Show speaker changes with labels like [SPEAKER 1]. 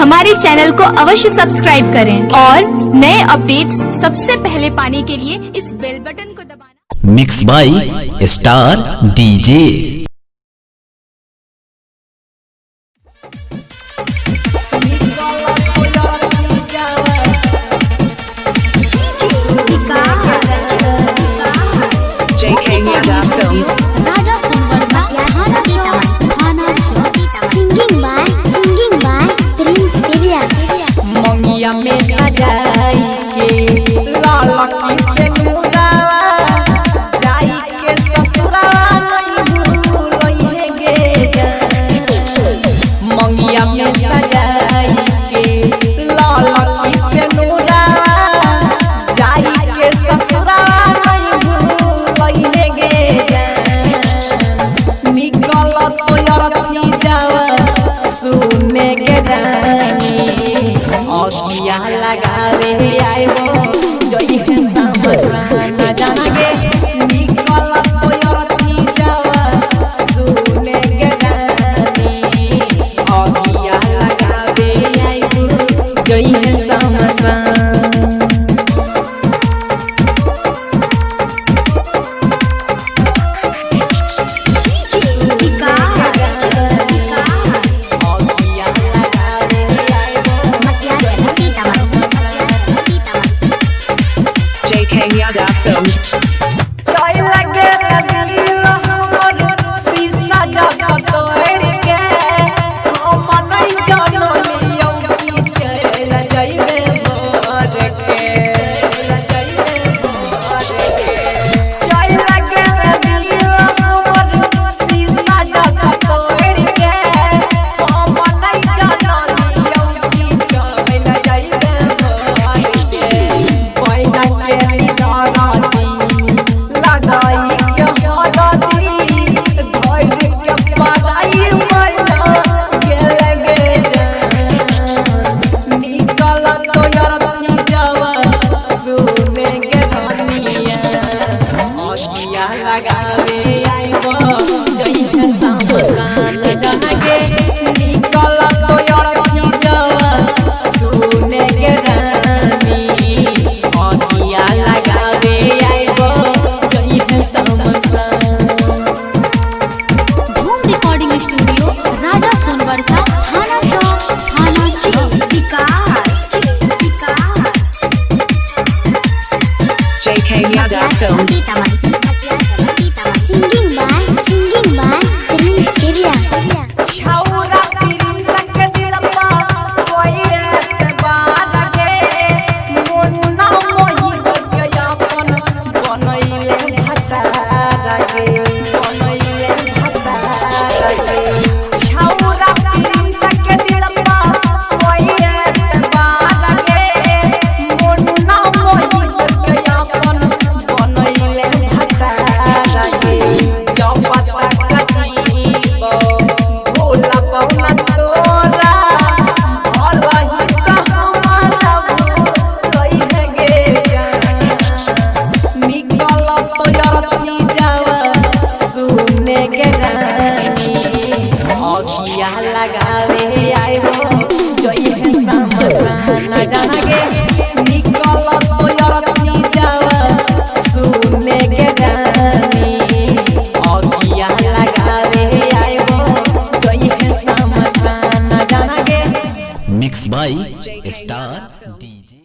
[SPEAKER 1] हमारे चैनल को अवश्य सब्सक्राइब करें और नए अपडेट्स सबसे पहले पाने के लिए इस बेल बटन को दबाना।
[SPEAKER 2] Mix by star DJ.
[SPEAKER 3] में सजाई के लाल की से मुरावा जाई के ससुरा नहीं भूलई गे मंगिया में सजाई के लाल की से मुरावा जाई के ससुरा नहीं भूलई गे निकल तो यारती जावा सुने के रानी अगिया लगावे आइबो जई है समझना जागे निकल तो यारती जावा सुने के गानी अगिया लगावे आइबो जई है समझना लगावे आइबो जई है समसान जागे निकल तो यारती जावा सुने के रानी अगिया लगावे आइबो जई है समसान।
[SPEAKER 4] धूम रिकॉर्डिंग स्टूडियो राजा सोनवर्षा थाना चौक थाना
[SPEAKER 5] JK Yada Films.
[SPEAKER 3] छौरा पीरी संग दिलपा कोई रे बार गे मोना मोही के अपन बनैले भटारा गे बनैले भटारा गे छौरा पीरी संग दिलपा कोई रे बार गे मोना मोही के अपन बनैले भटारा गे जब पता लगावे आइबो जई है समझना जागे निकल तो यारती जावा सुने के गानी अगिया लगावे आइबो जई है समझना जागे।
[SPEAKER 2] Mix by star DJ.